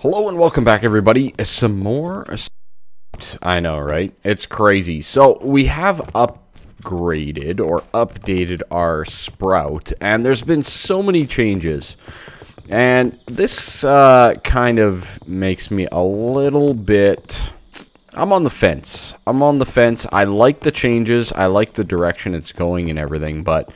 Hello and welcome back, everybody. Some more. I know, right? It's crazy. So we have upgraded or updated our sprout, and there's been so many changes. And this kind of makes me a little bit... I'm on the fence. I like the changes. I like the direction it's going and everything, but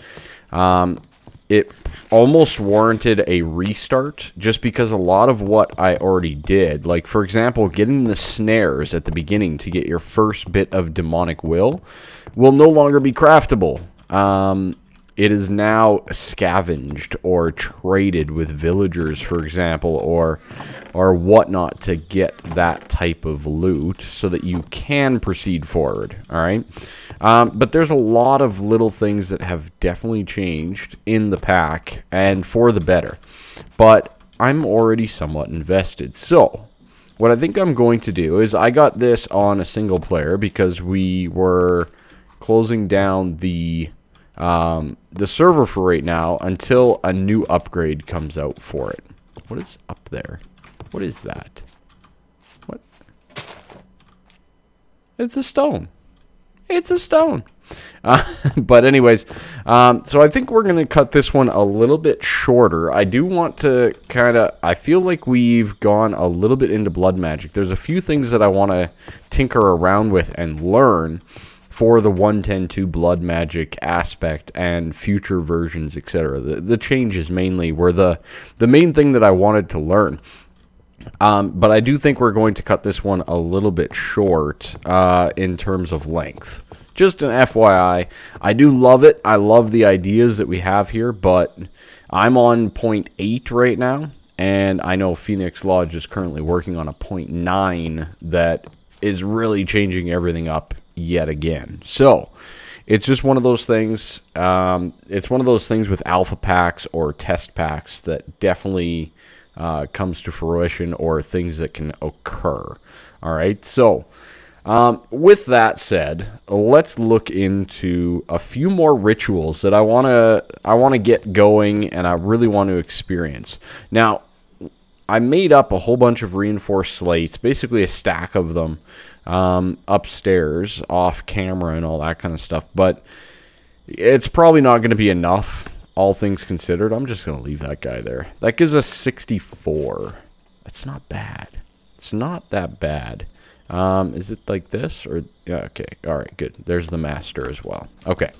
it almost warranted a restart just because a lot of what I already did, like for example, getting the snares at the beginning to get your first bit of demonic will no longer be craftable. It is now scavenged or traded with villagers, for example, or whatnot to get that type of loot so that you can proceed forward, alright? But there's a lot of little things that have definitely changed in the pack, and for the better. But I'm already somewhat invested. So, what I think I'm going to do is I got this on a single player because we were closing down the server for right now until a new upgrade comes out for it. What is up there? What is that? What? It's a stone. It's a stone. But anyways, so I think we're going to cut this one a little bit shorter. I do want to kind of... I feel like we've gone a little bit into blood magic. There's a few things that I want to tinker around with and learn for the 1.10.2 blood magic aspect and future versions, etc. The changes mainly were the main thing that I wanted to learn. But I do think we're going to cut this one a little bit short in terms of length. Just an FYI. I do love it. I love the ideas that we have here, but I'm on 0.8 right now, and I know Phoenix Lodge is currently working on a 0.9 that is really changing everything up yet again. So it's just one of those things. It's one of those things with alpha packs or test packs that definitely comes to fruition, or things that can occur. All right, so with that said, let's look into a few more rituals that I want to get going and I really want to experience. Now, I made up a whole bunch of reinforced slates, basically a stack of them, upstairs, off camera and all that kind of stuff, but it's probably not going to be enough, all things considered. I'm just going to leave that guy there. That gives us 64. That's not bad. It's not that bad. Is it like this? Or yeah, okay. All right, good. There's the master as well. Okay.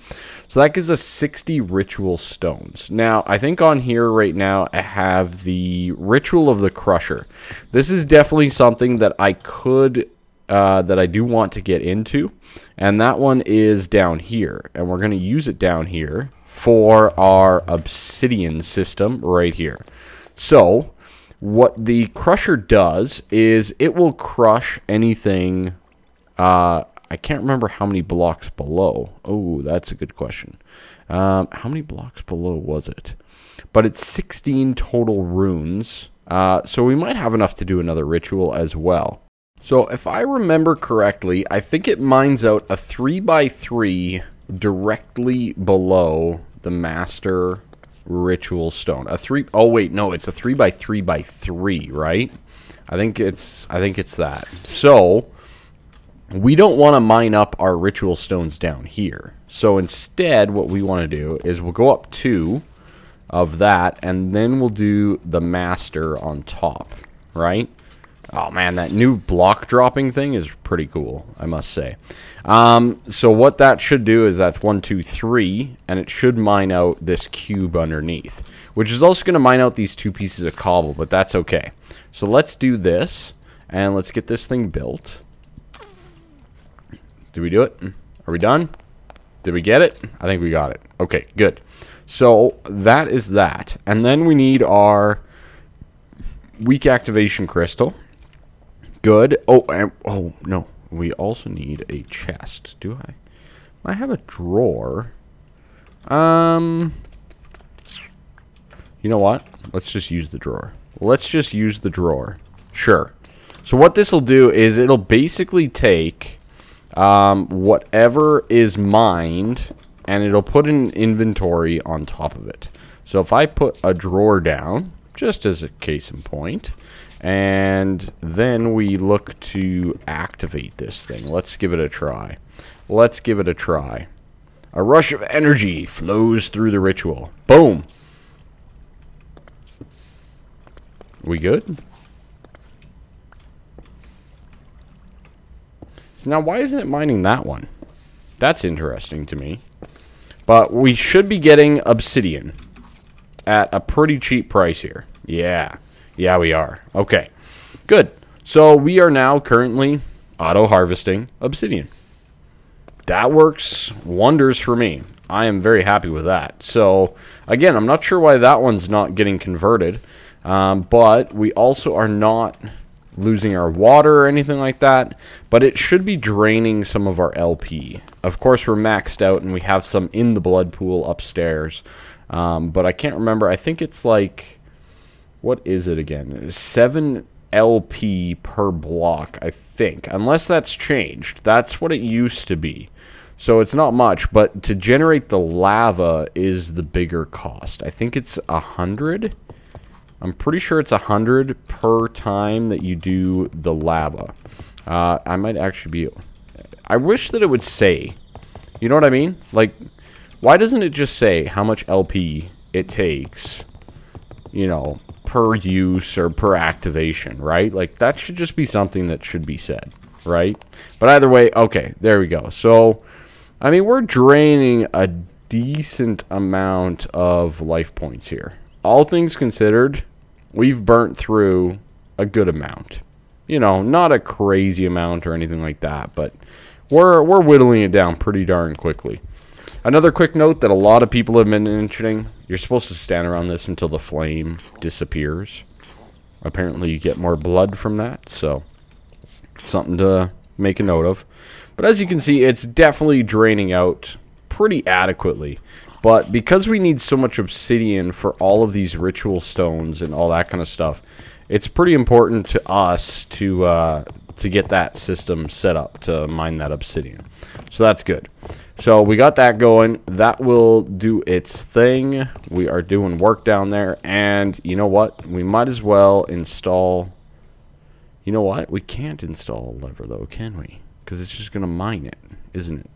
So that gives us 60 ritual stones. Now, I think on here right now I have the ritual of the crusher. This is definitely something that I could that I do want to get into, and that one is down here, and we're going to use it down here for our obsidian system right here. So what the crusher does is it will crush anything. I can't remember how many blocks below. Oh, that's a good question. How many blocks below was it? But it's 16 total runes, so we might have enough to do another ritual as well. So if I remember correctly, I think it mines out a 3x3 directly below the master ritual stone. Oh wait, no, it's a 3x3x3, right? I think it's that. So we don't want to mine up our ritual stones down here. So instead, what we want to do is we'll go up 2 of that, and then we'll do the master on top, right? Oh man, that new block dropping thing is pretty cool, I must say. So what that should do is that's 1, 2, 3, and it should mine out this cube underneath, which is also going to mine out these 2 pieces of cobble, but that's okay. So let's do this, and let's get this thing built. Did we do it? Are we done? Did we get it? I think we got it. Okay, good. So that is that. And then we need our weak activation crystal. Good. Oh, no. We also need a chest. Do I? I have a drawer. You know what? Let's just use the drawer. Let's just use the drawer. Sure. So what this will do is it'll basically take whatever is mined, and it'll put an inventory on top of it. So if I put a drawer down, just as a case in point. And then we look to activate this thing. Let's give it a try. Let's give it a try. A rush of energy flows through the ritual. Boom. We good? So now, why isn't it mining that one? That's interesting to me. But we should be getting obsidian at a pretty cheap price here. Yeah. Yeah, we are. Okay. Good. So we are now currently auto-harvesting obsidian. That works wonders for me. I am very happy with that. So, again, I'm not sure why that one's not getting converted. But we also are not losing our water or anything like that. But it should be draining some of our LP. Of course, we're maxed out and we have some in the blood pool upstairs. But I can't remember. I think it's like, what is it again? 7 LP per block, I think. Unless that's changed. That's what it used to be. So it's not much, but to generate the lava is the bigger cost. I think it's 100. I'm pretty sure it's 100 per time that you do the lava. I might actually be... I wish that it would say. You know what I mean? Like, why doesn't it just say how much LP it takes, you know, per use or per activation, right? Like, that should just be something that should be said, right? But either way, okay, there we go. So, I mean, we're draining a decent amount of life points here. All things considered, we've burnt through a good amount. You know, not a crazy amount or anything like that, but we're whittling it down pretty darn quickly. Another quick note that a lot of people have been mentioning, you're supposed to stand around this until the flame disappears. Apparently you get more blood from that, so something to make a note of. But as you can see, it's definitely draining out pretty adequately. But because we need so much obsidian for all of these ritual stones and all that kind of stuff, it's pretty important to us to get that system set up to mine that obsidian. So that's good. So we got that going. That will do its thing. We are doing work down there. And you know what? We might as well install... You know what? We can't install a lever, though, can we? Because it's just going to mine it, isn't it?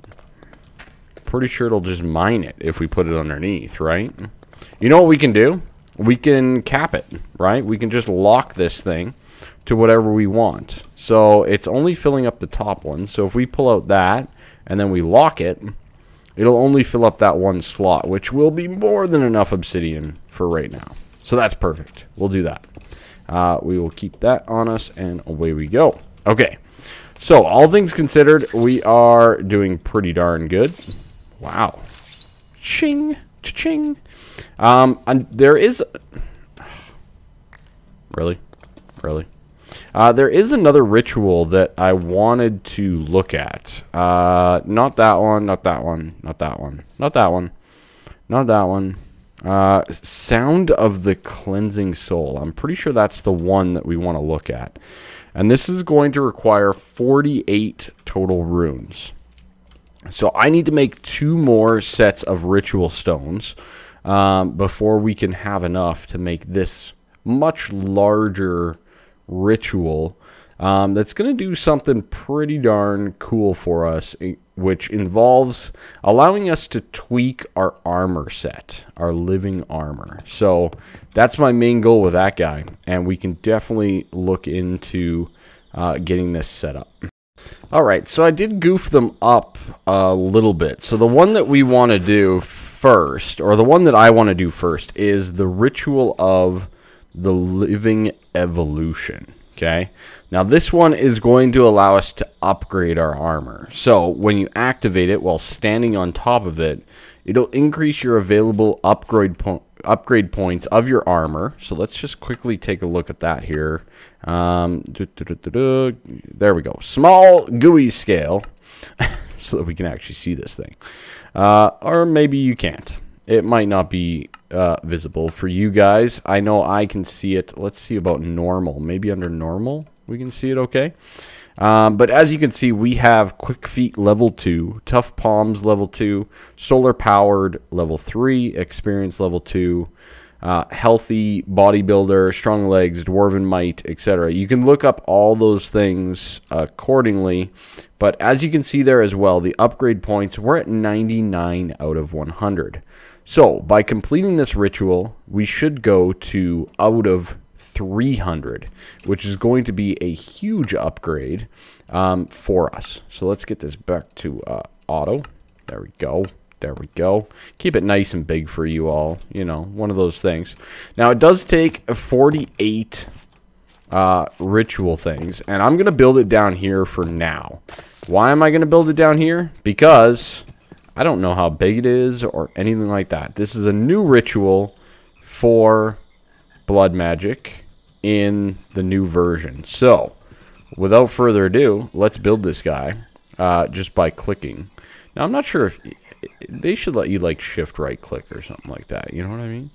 Pretty sure it'll just mine it if we put it underneath, right? You know what we can do? We can cap it, right? We can just lock this thing to whatever we want. So it's only filling up the top one. So if we pull out that and then we lock it, it'll only fill up that one slot, which will be more than enough obsidian for right now. So that's perfect. We'll do that. We will keep that on us and away we go. Okay. So all things considered, we are doing pretty darn good. Wow. Ching. Cha-ching. And there is... Really? Really? There is another ritual that I wanted to look at. Not that one, not that one, not that one, not that one, not that one. Sound of the Cleansing Soul. I'm pretty sure that's the one that we want to look at. And this is going to require 48 total runes. So I need to make 2 more sets of ritual stones before we can have enough to make this much larger ritual that's going to do something pretty darn cool for us, which involves allowing us to tweak our armor set, our living armor. So that's my main goal with that guy, and we can definitely look into getting this set up. Alright, so I did goof them up a little bit. So the one that we want to do first, or the one that I want to do first, is the Ritual of the Living Evolution. Okay, now this one is going to allow us to upgrade our armor. So when you activate it while standing on top of it, it'll increase your available upgrade points of your armor. So let's just quickly take a look at that here. There we go. Small GUI scale, so that we can actually see this thing. Or maybe you can't. It might not be visible for you guys. I know I can see it. Let's see about normal. Maybe under normal we can see it okay. But as you can see, we have Quick Feet level 2, Tough Palms level 2, Solar Powered level 3, Experience level 2, healthy bodybuilder, strong legs, dwarven might, etc. You can look up all those things accordingly. But as you can see there as well, the upgrade points, we're at 99 out of 100. So by completing this ritual, we should go to out of 300, which is going to be a huge upgrade for us. So let's get this back to auto. There we go. There we go. Keep it nice and big for you all. You know, one of those things. Now, it does take 48 ritual things, and I'm going to build it down here for now. Why am I going to build it down here? Because I don't know how big it is or anything like that. This is a new ritual for blood magic in the new version. So, without further ado, let's build this guy just by clicking. Now, I'm not sure if they should let you like shift right click or something like that. You know what I mean?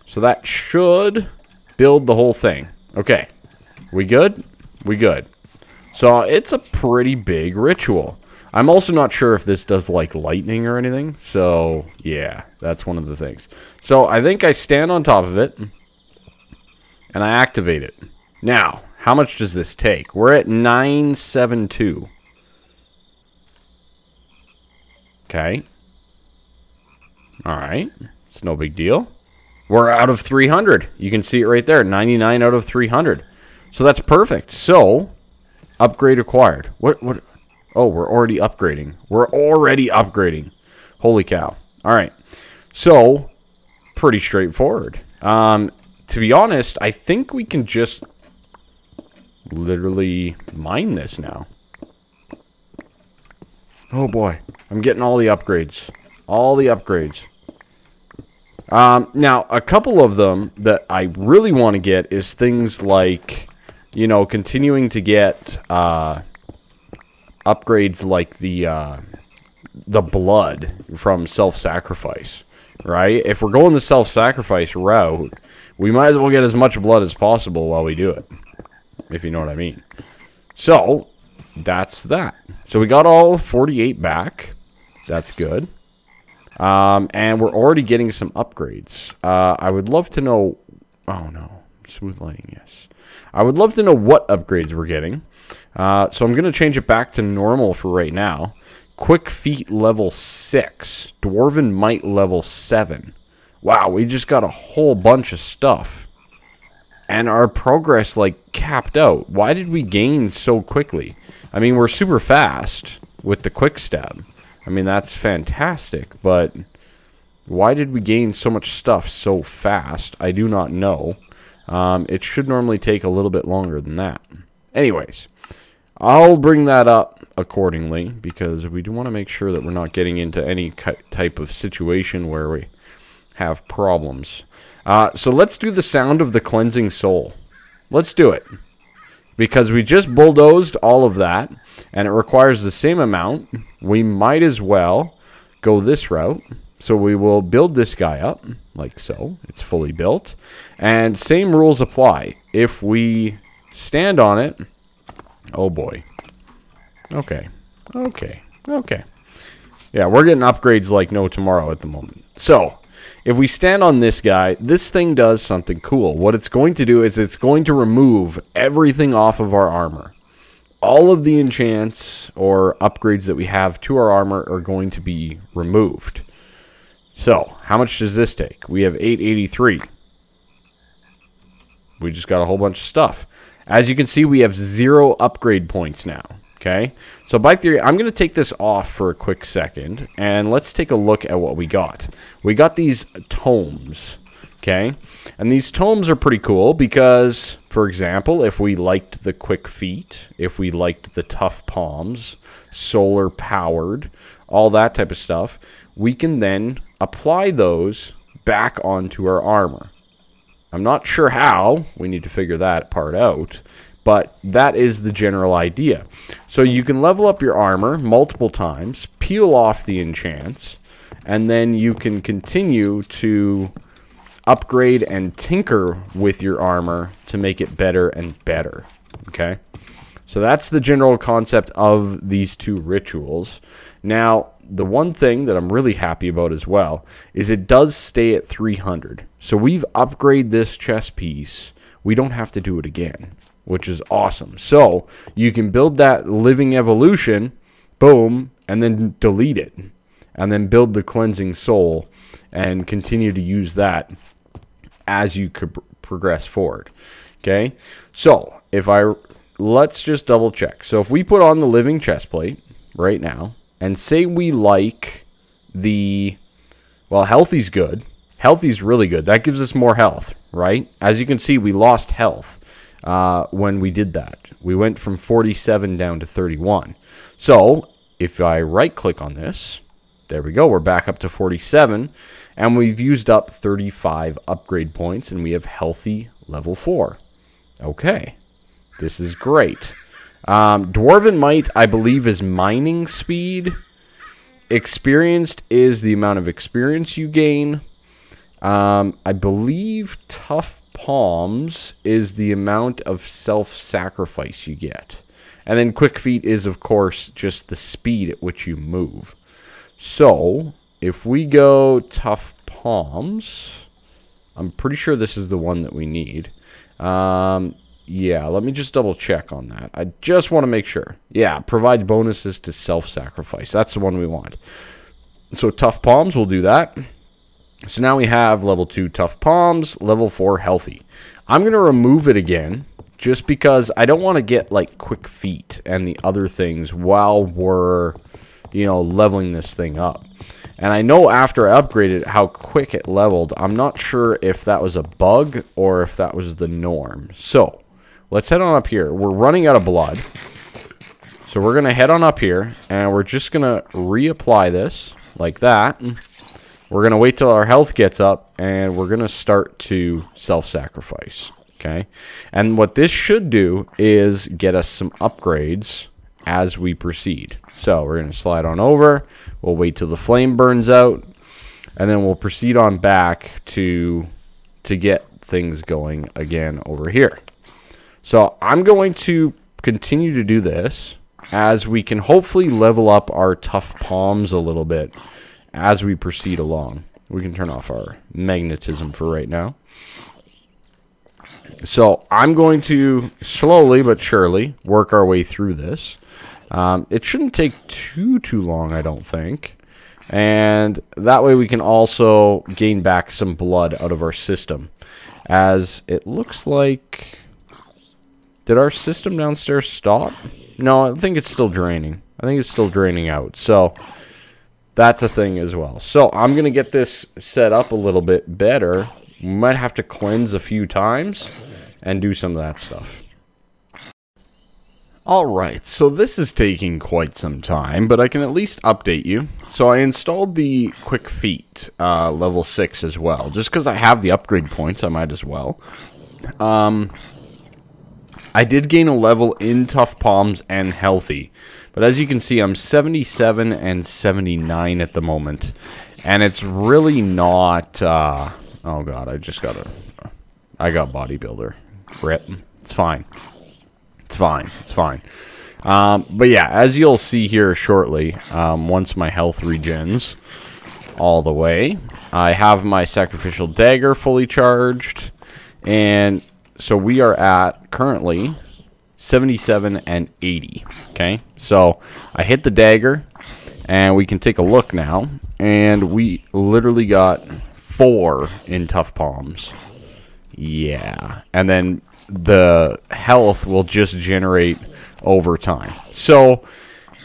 So that should build the whole thing. Okay. We good? We good. So it's a pretty big ritual. I'm also not sure if this does like lightning or anything. So yeah, that's one of the things. So I think I stand on top of it and I activate it. Now, how much does this take? We're at 972. Okay. Alright. It's no big deal. We're out of 300. You can see it right there. 99 out of 300. So that's perfect. So, upgrade acquired. What? Oh, we're already upgrading. We're already upgrading. Holy cow. Alright. So, pretty straightforward. To be honest, I think we can just literally mine this now. Oh boy. I'm getting all the upgrades. All the upgrades. Now, a couple of them that I really want to get is things like, you know, continuing to get upgrades like the blood from self-sacrifice, right? If we're going the self-sacrifice route, we might as well get as much blood as possible while we do it, if you know what I mean. So, that's that. So we got all 48 back. That's good. And we're already getting some upgrades. I would love to know... Oh, no. Smooth lighting, yes. I would love to know what upgrades we're getting. So I'm going to change it back to normal for right now. Quick Feet level 6. Dwarven Might level 7. Wow, we just got a whole bunch of stuff. And our progress, like, capped out. Why did we gain so quickly? I mean, we're super fast with the quick step. I mean, that's fantastic, but why did we gain so much stuff so fast? I do not know. It should normally take a little bit longer than that. Anyways, I'll bring that up accordingly because we do want to make sure that we're not getting into any type of situation where we have problems. So let's do the sound of the cleansing soul. Let's do it. Because we just bulldozed all of that, and it requires the same amount, we might as well go this route. So we will build this guy up, like so. It's fully built. And same rules apply. If we stand on it... Oh, boy. Okay. Okay. Okay. Yeah, we're getting upgrades like no tomorrow at the moment. So... if we stand on this guy, this thing does something cool. What it's going to do is it's going to remove everything off of our armor. All of the enchants or upgrades that we have to our armor are going to be removed. So, how much does this take? We have 883. We just got a whole bunch of stuff. As you can see, we have 0 upgrade points now. Okay, so by theory, I'm going to take this off for a quick second, and let's take a look at what we got. We got these tomes, okay, and these tomes are pretty cool because, for example, if we liked the quick feet, if we liked the tough palms, solar powered, all that type of stuff, we can then apply those back onto our armor. I'm not sure how, we need to figure that part out, but that is the general idea. So you can level up your armor multiple times, peel off the enchants, and then you can continue to upgrade and tinker with your armor to make it better and better. Okay? So that's the general concept of these two rituals. Now, the one thing that I'm really happy about as well is it does stay at 300. So we've upgraded this chess piece. We don't have to do it again, which is awesome. So you can build that living evolution, boom, and then delete it. And then build the cleansing soul and continue to use that as you could progress forward. Okay, so let's just double check. So if we put on the living chest plate right now, and say we like well, healthy's good. Healthy's really good. That gives us more health, right? As you can see, we lost health when we did that. We went from 47 down to 31. So if I right-click on this, there we go. We're back up to 47, and we've used up 35 upgrade points, and we have healthy level 4. Okay, this is great. Dwarven Might, I believe, is mining speed. Experienced is the amount of experience you gain. I believe Tough Palms is the amount of self-sacrifice you get. And then Quick Feet is, of course, just the speed at which you move. So, if we go Tough Palms, I'm pretty sure this is the one that we need. Yeah, let me just double check on that. I just want to make sure. Yeah, provides bonuses to self-sacrifice. That's the one we want. So Tough Palms, we'll do that. So now we have level 2 Tough Palms, level 4 Healthy. I'm going to remove it again just because I don't want to get like Quick Feet and the other things while we're, leveling this thing up. And I know after I upgraded how quick it leveled. I'm not sure if that was a bug or if that was the norm. So let's head on up here. We're running out of blood. So we're going to head on up here, and we're just going to reapply this like that. We're going to wait till our health gets up, and we're going to start to self-sacrifice. Okay? And what this should do is get us some upgrades as we proceed. So we're going to slide on over. We'll wait till the flame burns out, and then we'll proceed on back to get things going again over here. So I'm going to continue to do this as we can hopefully level up our Tough Palms a little bit as we proceed along. We can turn off our magnetism for right now. So I'm going to slowly but surely work our way through this. It shouldn't take too long, I don't think. And that way we can also gain back some blood out of our system. As it looks like... Did our system downstairs stop? No, I think it's still draining. I think it's still draining out. So, that's a thing as well. So, I'm going to get this set up a little bit better. We might have to cleanse a few times and do some of that stuff. Alright, so this is taking quite some time, but I can at least update you. So I installed the Quick Feet, level 6 as well. Just because I have the upgrade points, I might as well. I did gain a level in Tough Palms and Healthy. But as you can see, I'm 77 and 79 at the moment. And it's really not... oh god, I got bodybuilder. Rip. It's fine. It's fine. It's fine. But yeah, as you'll see here shortly, once my health regens all the way, I have my sacrificial dagger fully charged. And so we are at currently 77 and 80. Okay, so I hit the dagger, and we can take a look now. And we literally got 4 in Tough Palms. Yeah, and then the health will just generate over time. So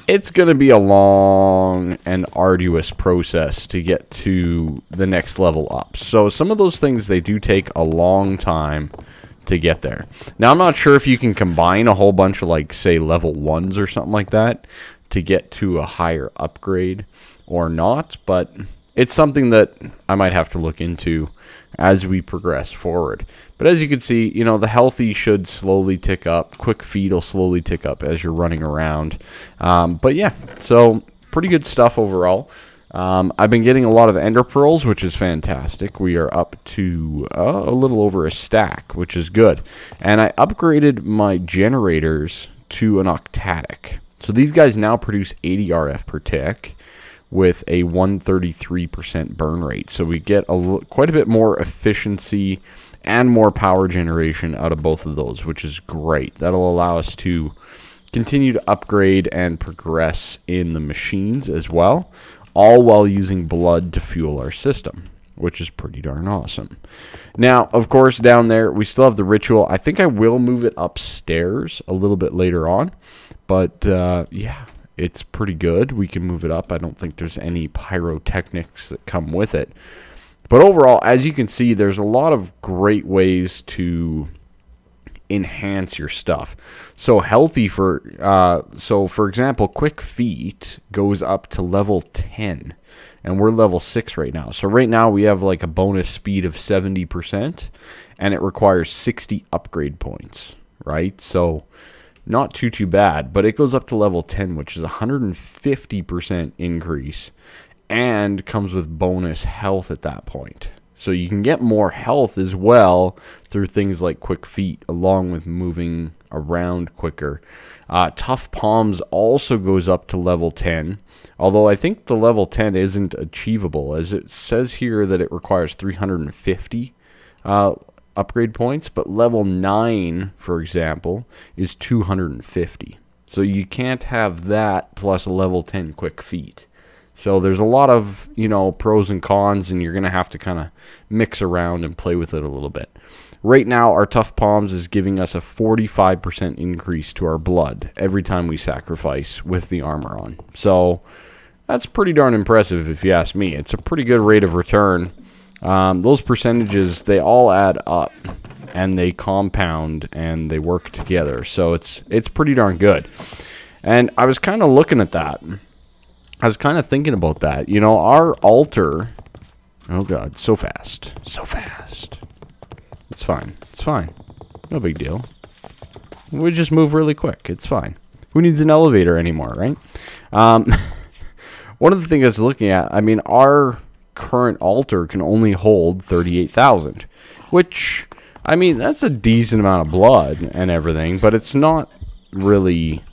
it's going to be a long and arduous process to get to the next level up. So some of those things, they do take a long time to get there. Now, I'm not sure if you can combine a whole bunch of, like, say, level 1s or something like that to get to a higher upgrade or not, but it's something that I might have to look into as we progress forward. But as you can see, you know, the healthy should slowly tick up. Quick Feet will slowly tick up as you're running around. But yeah, so pretty good stuff overall. I've been getting a lot of ender pearls, which is fantastic. We are up to a little over a stack, which is good. And I upgraded my generators to an octatic. So these guys now produce 80 RF per tick with a 133% burn rate. So we get quite a bit more efficiency and more power generation out of both of those, which is great. That'll allow us to continue to upgrade and progress in the machines as well, all while using blood to fuel our system, which is pretty darn awesome. Now, of course, down there, we still have the ritual. I think I will move it upstairs a little bit later on, but yeah, it's pretty good. We can move it up. I don't think there's any pyrotechnics that come with it. But overall, as you can see, there's a lot of great ways to enhance your stuff. So for example, quick feet goes up to level 10, and we're level 6 right now. So right now we have like a bonus speed of 70%, and it requires 60 upgrade points, right? So not too bad, but it goes up to level 10, which is 150% increase, and comes with bonus health at that point. So you can get more health as well through things like quick feet, along with moving around quicker. Tough palms also goes up to level 10, although I think the level 10 isn't achievable, as it says here that it requires 350 upgrade points, but level 9, for example, is 250. So you can't have that plus a level 10 quick feet. So there's a lot of, you know, pros and cons, and you're going to have to kind of mix around and play with it a little bit. Right now, our Tough Palms is giving us a 45% increase to our blood every time we sacrifice with the armor on. So that's pretty darn impressive if you ask me. It's a pretty good rate of return. Those percentages, they all add up, and they compound, and they work together. So it's pretty darn good. And I was kind of looking at that. I was kind of thinking about that. You know, our altar... Oh, God. So fast. So fast. It's fine. It's fine. No big deal. We just move really quick. It's fine. Who needs an elevator anymore, right? One of the things I was looking at, I mean, our current altar can only hold 38,000. Which, I mean, that's a decent amount of blood and everything. But it's not really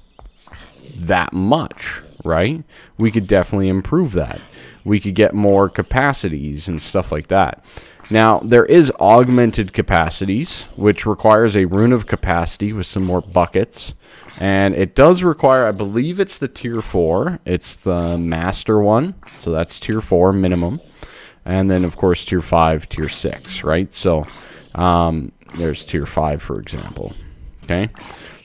that much, right? We could definitely improve that. We could get more capacities and stuff like that. Now, there is augmented capacities, which requires a rune of capacity with some more buckets. And it does require, I believe it's the tier 4. It's the master one. So that's tier 4 minimum. And then, of course, tier 5, tier 6, right? So, there's tier 5, for example. Okay?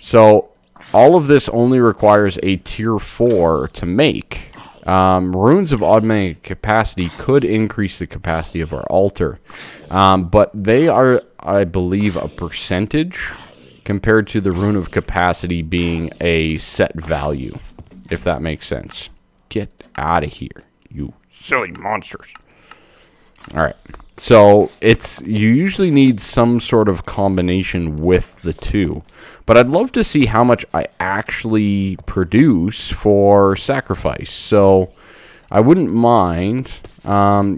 So, all of this only requires a tier 4 to make. Runes of augmented capacity could increase the capacity of our altar. But they are, I believe, a percentage compared to the rune of capacity being a set value, if that makes sense. Get out of here, you silly monsters. Alright. So, you usually need some sort of combination with the two. But I'd love to see how much I actually produce for sacrifice. So, I wouldn't mind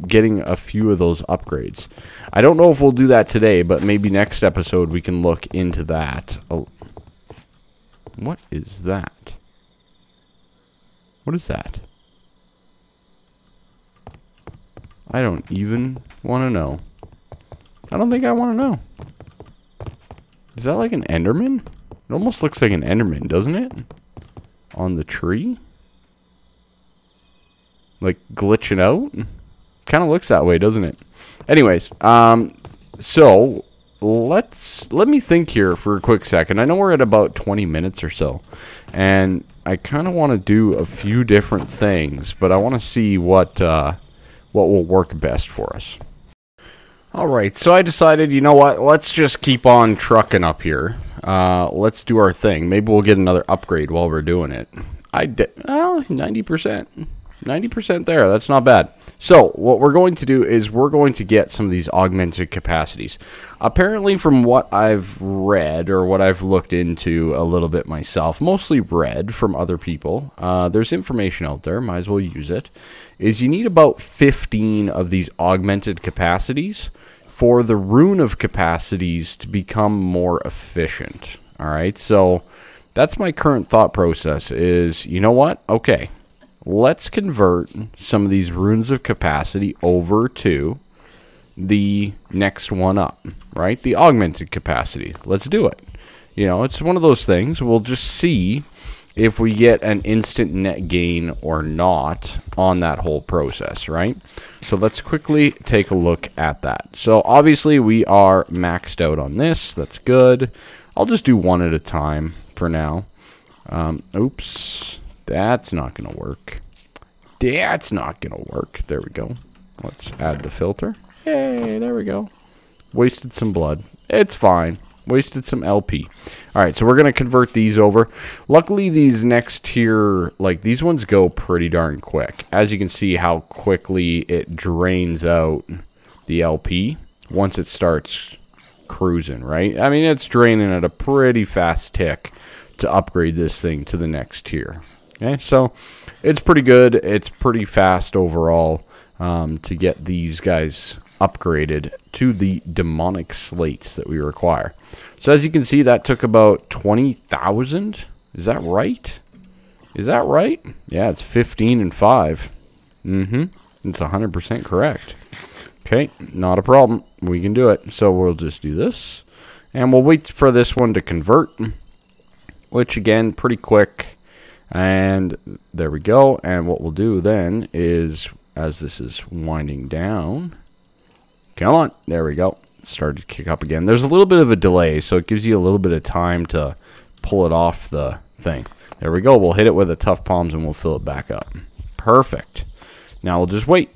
getting a few of those upgrades. I don't know if we'll do that today, but maybe next episode we can look into that. Oh. What is that? What is that? I don't even want to know. I don't think I want to know. Is that like an Enderman? It almost looks like an Enderman, doesn't it? On the tree? Like glitching out? Kind of looks that way, doesn't it? Anyways, so let me think here for a quick second. I know we're at about 20 minutes or so, and I kind of want to do a few different things, but I want to see what will work best for us. Alright, so I decided, you know what, let's just keep on trucking up here. Let's do our thing. Maybe we'll get another upgrade while we're doing it. Well, 90%. 90% there, that's not bad. So, what we're going to do is we're going to get some of these augmented capacities. Apparently, from what I've read, or what I've looked into a little bit myself, mostly read from other people, there's information out there, might as well use it, is you need about 15 of these augmented capacities for the rune of capacities to become more efficient. Alright, so that's my current thought process is, you know what? Okay, let's convert some of these runes of capacity over to the next one up, right? The augmented capacity. Let's do it. You know, it's one of those things. We'll just see if we get an instant net gain or not on that whole process, right? So let's quickly take a look at that. So obviously we are maxed out on this. That's good. I'll just do one at a time for now. Oops. That's not going to work. That's not going to work. There we go. Let's add the filter. Hey, there we go. Wasted some blood. It's fine. Wasted some LP. Alright, so we're going to convert these over. Luckily, these next tier, like, these ones go pretty darn quick. As you can see how quickly it drains out the LP once it starts cruising, right? I mean, it's draining at a pretty fast tick to upgrade this thing to the next tier. Okay, so it's pretty good. It's pretty fast overall to get these guys upgraded to the demonic slates that we require. So as you can see, that took about 20,000. Is that right? Is that right? Yeah, it's 15 and 5. It's 100% correct. Okay, not a problem. We can do it. So we'll just do this. And we'll wait for this one to convert, which again, pretty quick. And there we go. And what we'll do then is, as this is winding down, come on, there we go. Started to kick up again. There's a little bit of a delay, so it gives you a little bit of time to pull it off the thing. There we go. We'll hit it with the tough palms and we'll fill it back up. Perfect. Now we'll just wait.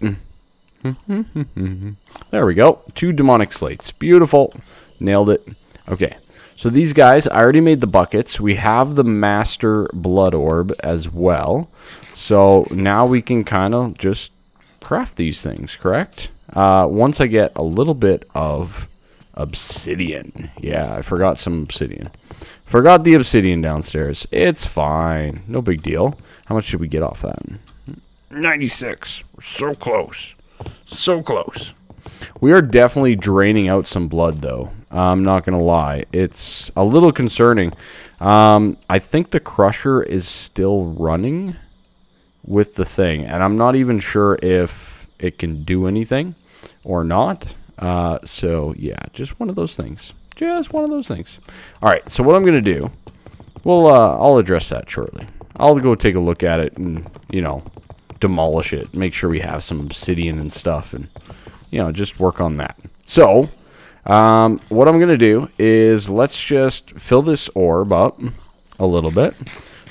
There we go. 2 demonic slates. Beautiful. Nailed it. Okay. So these guys, I already made the buckets. We have the master blood orb as well. So now we can kind of just craft these things, correct? Once I get a little bit of obsidian. Yeah, I forgot some obsidian. Forgot the obsidian downstairs. It's fine. No big deal. How much should we get off that? 96. We're so close. So close. We are definitely draining out some blood, though. I'm not going to lie. It's a little concerning. I think the crusher is still running with the thing, and I'm not even sure if it can do anything or not. So yeah, just one of those things. Just one of those things. All right, so what I'm going to do, well, I'll address that shortly. I'll go take a look at it and, you know, demolish it. Make sure we have some obsidian and stuff and, you know, just work on that. So, what I'm going to do is let's just fill this orb up a little bit,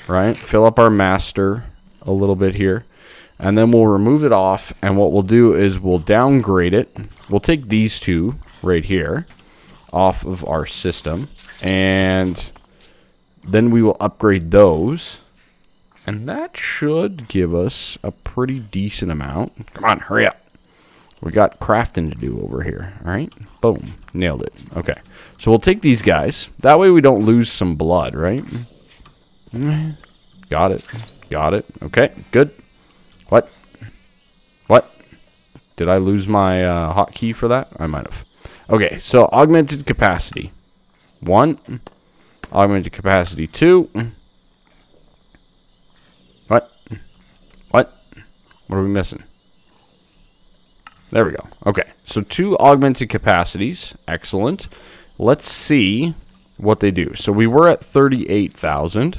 right? Fill up our master a little bit here. And then we'll remove it off, and what we'll do is we'll downgrade it. We'll take these two right here off of our system, and then we will upgrade those. And that should give us a pretty decent amount. Come on, hurry up. We got crafting to do over here, all right? Boom, nailed it. Okay, so we'll take these guys. That way we don't lose some blood, right? Got it, got it. Okay, good. What? What? Did I lose my hotkey for that? I might have. Okay, so augmented capacity 1. Augmented capacity 2. What? What? What are we missing? There we go. Okay, so 2 augmented capacities. Excellent. Let's see what they do. So we were at 38,000.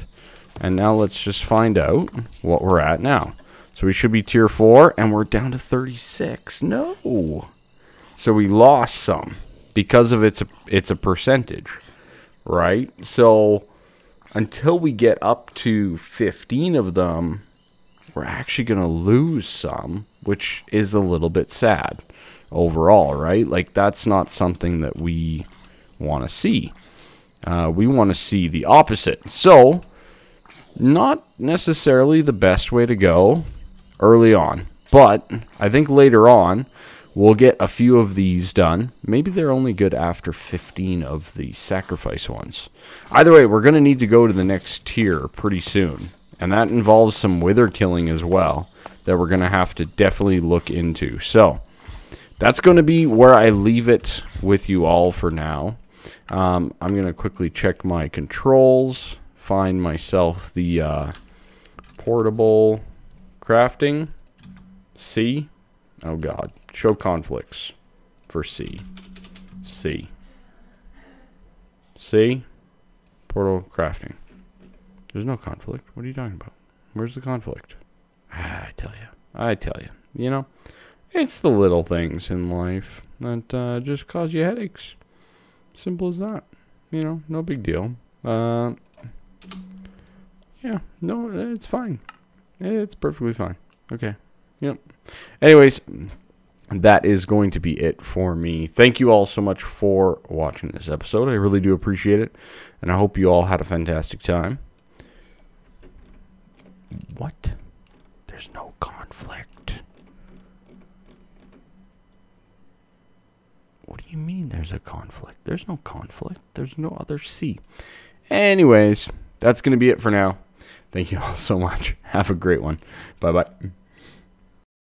And now let's just find out what we're at now. So we should be tier 4, and we're down to 36. No. So we lost some because of it's a percentage, right? So until we get up to 15 of them, we're actually going to lose some, which is a little bit sad overall, right? Like, that's not something that we want to see. We want to see the opposite. So, not necessarily the best way to go early on, but I think later on we'll get a few of these done. Maybe they're only good after 15 of the sacrifice ones. Either way, we're going to need to go to the next tier pretty soon, and that involves some wither killing as well that we're going to have to definitely look into. So that's going to be where I leave it with you all for now. I'm going to quickly check my controls, find myself the portable crafting. C. Oh God. Show conflicts for C. C. C. Portal crafting. There's no conflict. What are you talking about? Where's the conflict? I tell you. You know, it's the little things in life that just cause you headaches. Simple as that. You know, no big deal. Yeah, no, it's fine. It's perfectly fine. Okay. Yep. Anyways, that is going to be it for me. Thank you all so much for watching this episode. I really do appreciate it. And I hope you all had a fantastic time. What? There's no conflict. What do you mean there's a conflict? There's no conflict. There's no other C. Anyways, that's going to be it for now. Thank you all so much. Have a great one. Bye-bye.